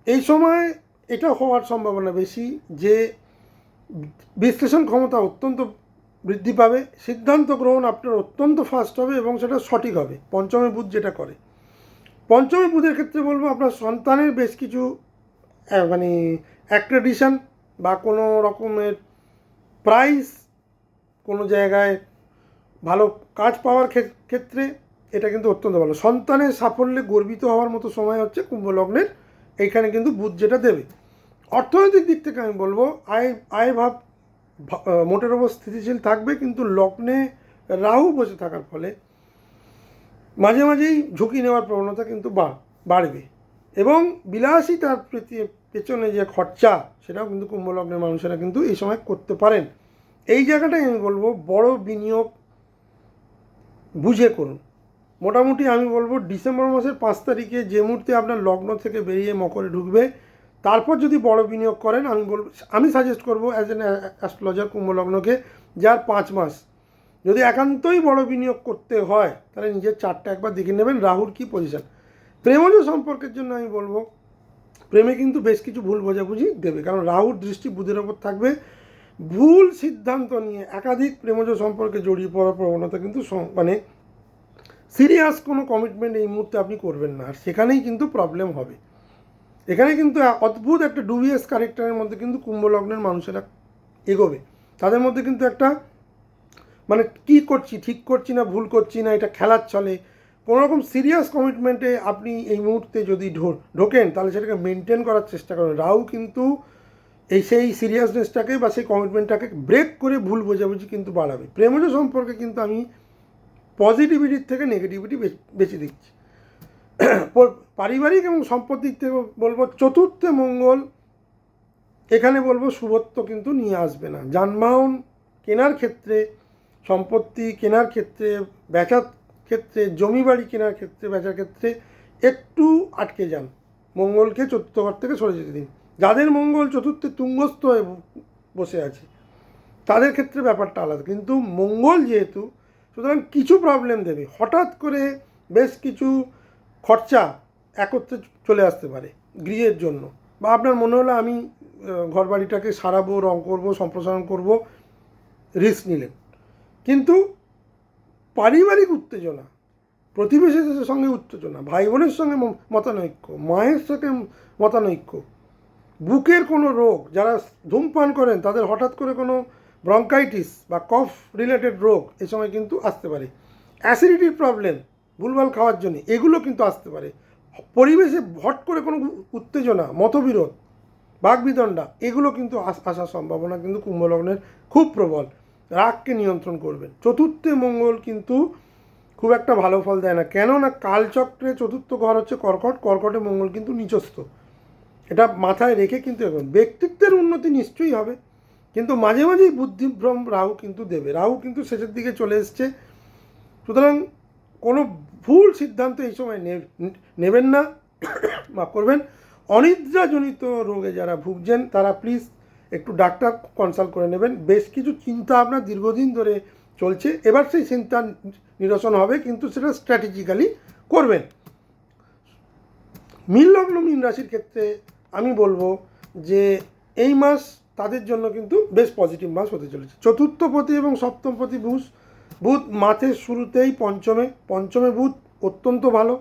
এই সময় এটা হওয়ার সম্ভাবনা বেশি যে বিশ্লেষণ ক্ষমতা অত্যন্ত বৃদ্ধি পাবে, সিদ্ধান্ত গ্রহণ আপনার অত্যন্ত ফাস্ট হবে এবং সেটা সঠিক হবে। পঞ্চমী বুধ যেটা করে, পঞ্চমী বুধের ক্ষেত্রে বলবো আপনার সন্তানের বেশ কিছু অ্যাক্রেডিশন বা কোনো রকমের প্রাইজ, কোনো জায়গায় ভালো কাজ পাওয়ার ক্ষেত্রে এটা কিন্তু অত্যন্ত ভালো। সন্তানের সাফল্যে গর্বিত হওয়ার মতো সময় হচ্ছে কুম্ভ লগ্নের। এইখানে কিন্তু বুধ যেটা দেবে। অর্থনৈতিক দিক থেকে আমি বলবো আয় ভাব মোটের ওপর স্থিতিশীল থাকবে, কিন্তু লগ্নে রাহু বসে থাকার ফলে মাঝে মাঝেই ঝুঁকি নেওয়ার প্রবণতা কিন্তু বাড়বে। এবং বিলাসিতার পেছনে যে খরচা সেটাও কিন্তু কুম্ভ লগ্নের মানুষেরা কিন্তু এই সময় করতে পারেন। এই জায়গাটাই আমি বলবো বড় বিনিয়োগ বুঝে করুন। মোটামুটি আমি বলবো ডিসেম্বর মাসের 5 তারিখে যে মুহূর্তে আপনার লগ্ন থেকে বেরিয়ে মকরে ঢুকবে, তারপর যদি বড় বিনিয়োগ করেন, আমি সাজেস্ট করবো অ্যাজ এন অ্যাস্ট্রোলজার কুম্ভ লগ্নকে, যার 5 মাস যদি একান্তই বড় বিনিয়োগ করতে হয় তাহলে নিজের চার্টটা একবার দেখে নেবেন রাহুর কী পজিশন। প্রেমজ সম্পর্কের জন্য আমি বলবো প্রেমে কিন্তু বেশ কিছু ভুল বোঝাবুঝি দেবে, কারণ রাহুর দৃষ্টি বুধের ওপর থাকবে। ভুল সিদ্ধান্ত নিয়ে একাধিক প্রেমজ সম্পর্কে জড়িয়ে পড়ার প্রবণতা কিন্তু সিরিয়াস কোনো কমিটমেন্ট এই মুহূর্তে আপনি করবেন না, আর সেখানেই কিন্তু প্রবলেম হবে। এখানে কিন্তু অদ্ভুত একটা ডুবিয়াস ক্যারেক্টারের মধ্যে কিন্তু কুম্ভ লগ্নের মানুষেরা এগোবে। তাদের মধ্যে কিন্তু একটা মানে কী করছি, ঠিক করছি না ভুল করছি না, এটা খেলার ছলে কোনো রকম সিরিয়াস কমিটমেন্টে আপনি এই মুহূর্তে যদি ঢোকেন তাহলে সেটাকে মেনটেন করার চেষ্টা করেন। রাহু কিন্তু সেই সিরিয়াসনেসটাকে বা সেই কমিটমেন্টটাকে ব্রেক করে ভুল বোঝাবুঝি কিন্তু বাড়াবে। প্রেমজ সম্পর্কে কিন্তু আমি পজিটিভিটির থেকে নেগেটিভিটি বেশি দিচ্ছি। পারিবারিক এবং সম্পত্তির থেকে বলবো চতুর্থে মঙ্গল, এখানে বলবো শুভত্ব কিন্তু নিয়ে আসবে না। যানবাহন কেনার ক্ষেত্রে, সম্পত্তি কেনার ক্ষেত্রে, বেচার ক্ষেত্রে, জমি বাড়ি কেনার ক্ষেত্রে, বেচার ক্ষেত্রে একটু আটকে যান। মঙ্গলকে চতুর্থ ঘর থেকে সরে যেতে দিন। যাদের মঙ্গল চতুর্থে তুঙ্গস্থ হয়ে বসে আছে তাদের ক্ষেত্রে ব্যাপারটা আলাদা, কিন্তু মঙ্গল যেহেতু, সুতরাং কিছু প্রবলেম দেবে। হঠাৎ করে বেশ কিছু খরচা একত্রে চলে আসতে পারে গৃহের জন্য, বা আপনার মনে হলো আমি ঘর বাড়িটাকে সারাবো, রং করবো, সম্প্রসারণ করব, রিস্ক নিলেন। কিন্তু পারিবারিক উত্তেজনা, প্রতিবেশীদের সঙ্গে উত্তেজনা, ভাই বোনের সঙ্গে মতানৈক্য, মায়ের সাথে মতানৈক্য, বুকের কোনো রোগ, যারা ধূমপান করেন তাদের হঠাৎ করে কোনো ব্রঙ্কাইটিস বা কফ রিলেটেড রোগ এই সময় কিন্তু আসতে পারে। অ্যাসিডিটির প্রবলেম ভুলভাল খাওয়ার জন্য এগুলো কিন্তু আসতে পারে। পরিবেশে হট করে কোনো উত্তেজনা, মতবিরোধ, বাগবিতণ্ডা এগুলো কিন্তু আসার সম্ভাবনা কিন্তু কুম্ভলগ্নের খুব প্রবল। রাগকে নিয়ন্ত্রণ করবেন। চতুর্থে মঙ্গল কিন্তু খুব একটা ভালো ফল দেয় না, কেন না কালচক্রে চতুর্থ ঘর হচ্ছে কর্কট, কর্কটে মঙ্গল কিন্তু নিচস্থ। এটা মাথায় রেখে কিন্তু এখন ব্যক্তিত্বের উন্নতি নিশ্চয়ই হবে, কিন্তু মাঝে মাঝেই বুদ্ধিভ্রম রাহু কিন্তু দেবে। রাহু কিন্তু শেষের দিকে চলে এসছে, সুতরাং কোনো ভুল সিদ্ধান্ত এই সময় নেবেন না। মাফ করবেন। অনিদ্রাজনিত রোগে যারা ভুগছেন তারা প্লিজ একটু ডাক্তার কনসাল্ট করে নেবেন। বেশ কিছু চিন্তা আপনার দীর্ঘদিন ধরে চলছে, এবার সেই চিন্তা নিরসন হবে, কিন্তু সেটা স্ট্র্যাটেজিক্যালি করবেন। মীন লগ্ন মীন রাশির ক্ষেত্রে আমি বলবো যে এই মাস তাদের জন্য কিন্তু বেশ পজিটিভ মাস হতে চলেছে। চতুর্থপতি এবং সপ্তমপতি বুধ মাসের শুরুতেই পঞ্চমে বুধ অত্যন্ত ভালো।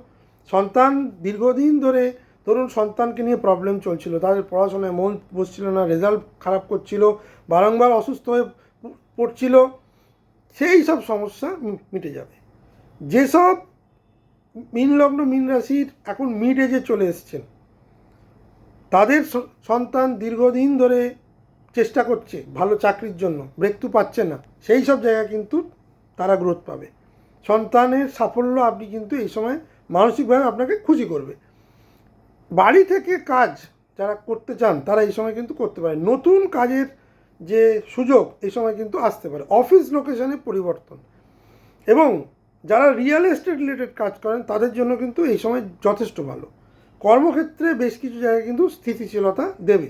সন্তান দীর্ঘদিন ধরে ধরুন সন্তানকে নিয়ে প্রবলেম চলছিল, তাদের পড়াশোনায় মন বসছিল না, রেজাল্ট খারাপ করছিল, বারংবার অসুস্থ হয়ে পড়ছিল, সেই সব সমস্যা মিটে যাবে। যেসব মীন লগ্ন মীন রাশির এখন মিড এজে চলে এসছেন, তাদের সন্তান দীর্ঘদিন ধরে চেষ্টা করছে ভালো চাকরির জন্য, ব্রেকথ্রু পাচ্ছে না, সেই সব জায়গায় কিন্তু তারা গ্রোথ পাবে। সন্তানের সাফল্য আপনি কিন্তু এই সময় মানসিকভাবে আপনাকে খুশি করবে। বাড়ি থেকে কাজ যারা করতে চান তারা এই সময় কিন্তু করতে পারে। নতুন কাজের যে সুযোগ এই সময় কিন্তু আসতে পারে। অফিস লোকেশনে পরিবর্তন, এবং যারা রিয়েল এস্টেট রিলেটেড কাজ করেন তাদের জন্য কিন্তু এই সময় যথেষ্ট ভালো। কর্মক্ষেত্রে বেশ কিছু জায়গায় কিন্তু স্থিতিশীলতা দেবে।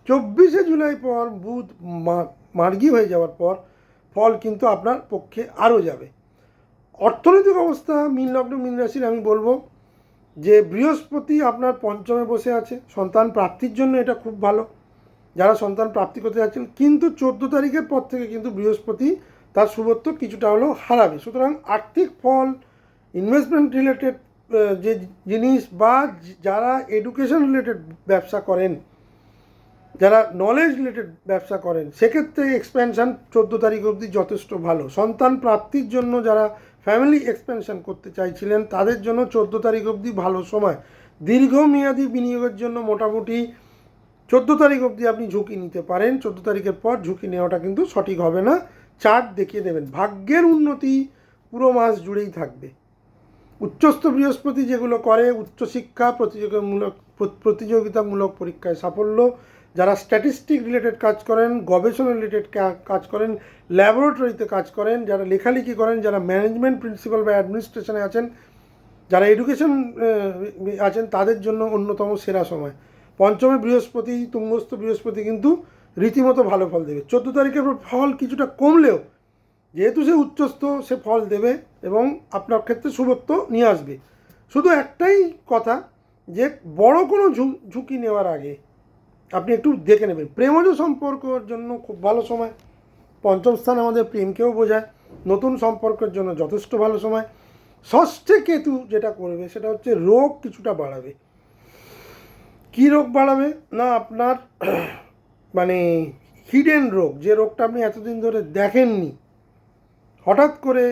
24শে জুলাই পর বুধ মার্গী হয়ে যাওয়ার পর ফল কিন্তু আপনার পক্ষে আরও যাবে। অর্থনৈতিক অবস্থা মীন লগ্ন মীন রাশির আমি বলবো যে বৃহস্পতি আপনার পঞ্চমে বসে আছে, সন্তান প্রাপ্তির জন্য এটা খুব ভালো, যারা সন্তান প্রাপ্তি করতে যাচ্ছেন। কিন্তু 14 তারিখের পর থেকে কিন্তু বৃহস্পতি তার শুভত্ব কিছুটা হলেও হারাবে। সুতরাং আর্থিক ফল, ইনভেস্টমেন্ট রিলেটেড যে জিনিস, বা যারা এডুকেশন রিলেটেড ব্যবসা করেন, যারা নলেজ রিলেটেড ব্যবসা করেন, সেক্ষেত্রে এক্সপ্যানশান 14 তারিখ অবধি যথেষ্ট ভালো। সন্তান প্রাপ্তির জন্য যারা ফ্যামিলি এক্সপ্যানশান করতে চাইছিলেন তাদের জন্য 14 তারিখ অবধি ভালো সময়। দীর্ঘমেয়াদী বিনিয়োগের জন্য মোটামুটি 14 তারিখ অবধি আপনি ঝুঁকি নিতে পারেন। 14 তারিখের পর ঝুঁকি নেওয়াটা কিন্তু সঠিক হবে না। চার্ট দেখিয়ে দেবেন। ভাগ্যের উন্নতি পুরো মাস জুড়েই থাকবে। উচ্চস্থ বৃহস্পতি যেগুলো করে, উচ্চশিক্ষা, প্রতিযোগিতামূলক পরীক্ষায় সাফল্য, যারা স্ট্যাটিস্টিক রিলেটেড কাজ করেন, গবেষণা রিলেটেড কাজ করেন, ল্যাবরেটরিতে কাজ করেন, যারা লেখালেখি করেন, যারা ম্যানেজমেন্ট প্রিন্সিপাল বা অ্যাডমিনিস্ট্রেশনে আছেন, যারা এডুকেশন আছেন, তাদের জন্য অন্যতম সেরা সময়। পঞ্চমে বৃহস্পতি, তুঙ্গস্থ বৃহস্পতি কিন্তু রীতিমতো ভালো ফল দেবে। 14 তারিখের ফল কিছুটা কমলেও যেহেতু সে উচ্চস্থ, সে ফল দেবে এবং আপনার ক্ষেত্রে শুভত্ব নিয়ে আসবে। শুধু একটাই কথা, যে বড় কোনো ঝুঁকি নেওয়ার আগে আপনি একটু দেখে নেবেন। প্রেমজ সম্পর্কের জন্য খুব ভালো সময়। পঞ্চম স্থান আমাদের প্রেমকেও বোঝায়। নতুন সম্পর্কের জন্য যথেষ্ট ভালো সময়। ষষ্ঠে কেতু যেটা করবে সেটা হচ্ছে রোগ কিছুটা বাড়াবে। কী রোগ বাড়াবে না আপনার মানে হিডেন রোগ, যে রোগটা আপনি এতদিন ধরে দেখেননি, হঠাৎ করে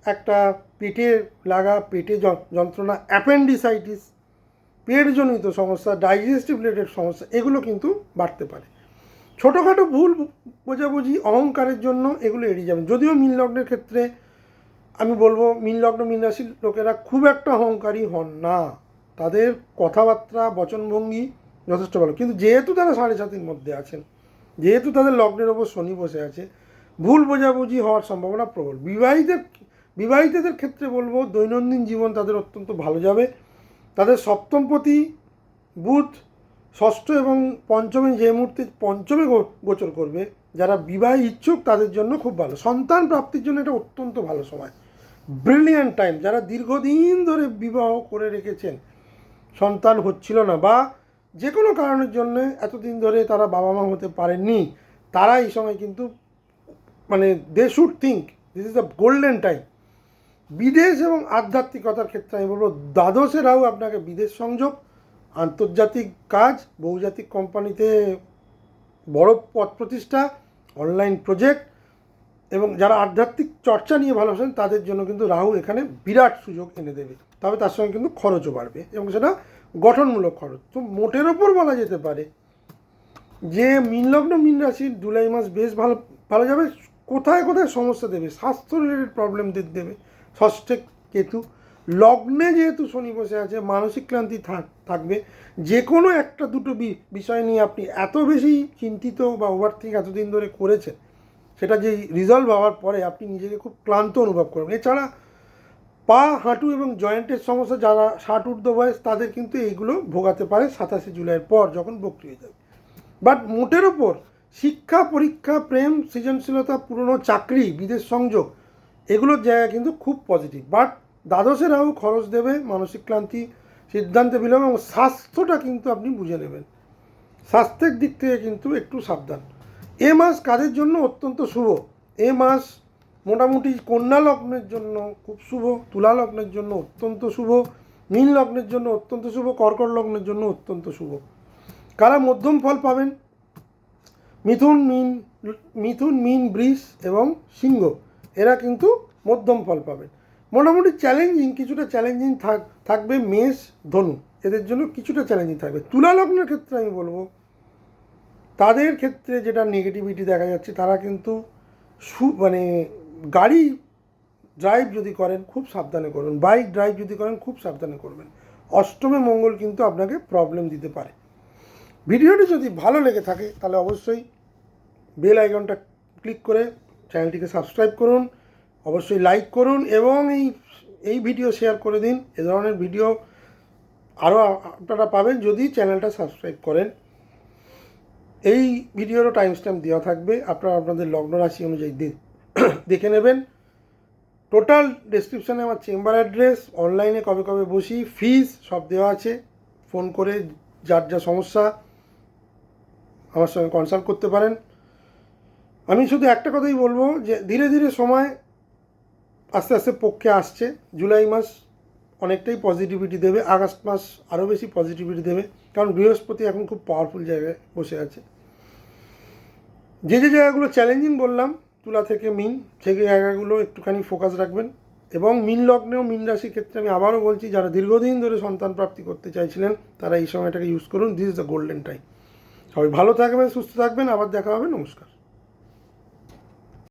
একটা পেটে লাগা, পেটে যন্ত্রণা, অ্যাপেন্ডিসাইটিস, পেটজনিত সমস্যা, ডাইজেস্টিভ রিলেটেড সমস্যা, এগুলো কিন্তু বাড়তে পারে। ছোটোখাটো ভুল বোঝাবুঝি, অহংকারের জন্য এগুলো এড়িয়ে যাবেন। যদিও মীন লগ্নের ক্ষেত্রে আমি বলবো মীন লগ্ন মীন রাশির লোকেরা খুব একটা অহংকারী হন না, তাদের কথাবার্তা বচনভঙ্গি যথেষ্ট ভালো। কিন্তু যেহেতু তারা 7.5-এর মধ্যে আছেন, যেহেতু তাদের লগ্নের ওপর শনি বসে আছে, ভুল বোঝাবুঝি হওয়ার সম্ভাবনা প্রবল। বিবাহিতদের ক্ষেত্রে বলবো দৈনন্দিন জীবন তাদের অত্যন্ত ভালো যাবে। তাদের সপ্তমপতি বুধ ষষ্ঠ এবং পঞ্চমে, যে মুহূর্তে পঞ্চমে গোচর করবে, যারা বিবাহ ইচ্ছুক তাদের জন্য খুব ভালো। সন্তান প্রাপ্তির জন্য এটা অত্যন্ত ভালো সময়, ব্রিলিয়ান্ট টাইম। যারা দীর্ঘদিন ধরে বিবাহ করে রেখেছেন, সন্তান হচ্ছিল না, বা যে কোনো কারণের জন্য এতদিন ধরে তারা বাবা মা হতে পারেননি, তারা এই সময় কিন্তু মানে they should think this is the golden time. বিদেশ এবং আধ্যাত্মিকতার ক্ষেত্রে আমি বলবো দ্বাদশে রাহু আপনাকে বিদেশ সংযোগ, আন্তর্জাতিক কাজ, বহুজাতিক কোম্পানিতে বড় পদ প্রতিষ্ঠা, অনলাইন প্রজেক্ট, এবং যারা আধ্যাত্মিক চর্চা নিয়ে ভালোবাসেন তাদের জন্য কিন্তু রাহু এখানে বিরাট সুযোগ এনে দেবে। তবে তার সঙ্গে কিন্তু খরচও বাড়বে, এবং সেটা গঠনমূলক খরচ। তো মোটের ওপর বলা যেতে পারে যে মীন লগ্ন মীন রাশির জুলাই মাস বেশ ভালো ভালো যাবে। কোথায় কোথায় সমস্যা দেবে, স্বাস্থ্য রিলেটেড প্রবলেম দেবে। ষষ্ঠে কেতু, লগ্নে যেহেতু শনি বসে আছে, মানসিক ক্লান্তি থাকবে। যে কোনো একটা দুটো বিষয় নিয়ে আপনি এত বেশি চিন্তিত বা ওভারথিঙ্ক এতদিন ধরে করেছেন, সেটা যে রিজলভ হওয়ার পরে আপনি নিজেকে খুব ক্লান্ত অনুভব করবেন। এছাড়া পা, হাঁটু এবং জয়েন্টের সমস্যা, যারা 60 ঊর্ধ্ব বয়স তাদের কিন্তু এইগুলো ভোগাতে পারে 27 জুলাইয়ের পর যখন বক্রি হয়ে যাবে। বাট মোটের ওপর শিক্ষা, পরীক্ষা, প্রেম, সৃজনশীলতা, পুরনো চাকরি, বিদেশ সংযোগ, এগুলোর জায়গা কিন্তু খুব পজিটিভ। বাট দ্বাদশে রাহু খরচ দেবে, মানসিক ক্লান্তি, সিদ্ধান্তে বিলম্ব, এবং স্বাস্থ্যটা কিন্তু আপনি বুঝে নেবেন। স্বাস্থ্যের দিক থেকে কিন্তু একটু সাবধান। এ মাস কাজের জন্য অত্যন্ত শুভ। এ মাস মোটামুটি কন্যা লগ্নের জন্য খুব শুভ, তুলা লগ্নের জন্য অত্যন্ত শুভ, মীন লগ্নের জন্য অত্যন্ত শুভ, কর্কট লগ্নের জন্য অত্যন্ত শুভ। কারা মধ্যম ফল পাবেন, মিথুন, মীন, বৃষ এবং সিংহ, এরা কিন্তু মধ্যম ফল পাবেন। মোটামুটি চ্যালেঞ্জিং, কিছুটা চ্যালেঞ্জিং থাকবে মেষ, ধনু, এদের জন্য কিছুটা চ্যালেঞ্জিং থাকবে। তুলা লগ্নের ক্ষেত্রে আমি বলবো তাদের ক্ষেত্রে যেটা নেগেটিভিটি দেখা যাচ্ছে, তারা কিন্তু মানে গাড়ি ড্রাইভ যদি করেন খুব সাবধানে করবেন, বাইক ড্রাইভ যদি করেন খুব সাবধানে করবেন। অষ্টমে মঙ্গল কিন্তু আপনাকে প্রবলেম দিতে পারে। ভিডিওটি যদি ভালো লেগে থাকে তাহলে অবশ্যই বেল আইকনটা ক্লিক করে চ্যানেলটিকে সাবস্ক্রাইব করুন, অবশ্যই লাইক করুন, এবং এই ভিডিও শেয়ার করে দিন। এ ধরনের ভিডিও আরও আপনারা পাবেন যদি চ্যানেলটা সাবস্ক্রাইব করেন। এই ভিডিওরও টাইম স্ট্যাম্প দেওয়া থাকবে, আপনারা আপনাদের লগ্ন রাশি অনুযায়ী দেখে নেবেন। টোটাল ডেসক্রিপশানে আমার চেম্বার অ্যাড্রেস, অনলাইনে কবে কবে বসি, ফিস সব দেওয়া আছে। ফোন করে যার যা সমস্যা আমার সঙ্গে কনসাল্ট করতে পারেন। আমি শুধু একটা কথাই বলবো যে ধীরে ধীরে সময় আস্তে আস্তে পক্ষে আসছে। জুলাই মাস অনেকটাই পজিটিভিটি দেবে, আগস্ট মাস আরও বেশি পজিটিভিটি দেবে, কারণ বৃহস্পতি এখন খুব পাওয়ারফুল জায়গায় বসে আছে। যে জায়গাগুলো চ্যালেঞ্জিং বললাম তুলা থেকে মীন, সেই জায়গাগুলো একটুখানি ফোকাস রাখবেন। এবং মীন লগ্নেও মীন রাশির ক্ষেত্রে আমি আবারও বলছি, যারা দীর্ঘদিন ধরে সন্তান প্রাপ্তি করতে চাইছিলেন তারা এই সময়টাকে ইউজ করুন। This is the golden time. সবাই ভালো থাকবেন, সুস্থ থাকবেন, আবার দেখা হবে। নমস্কার।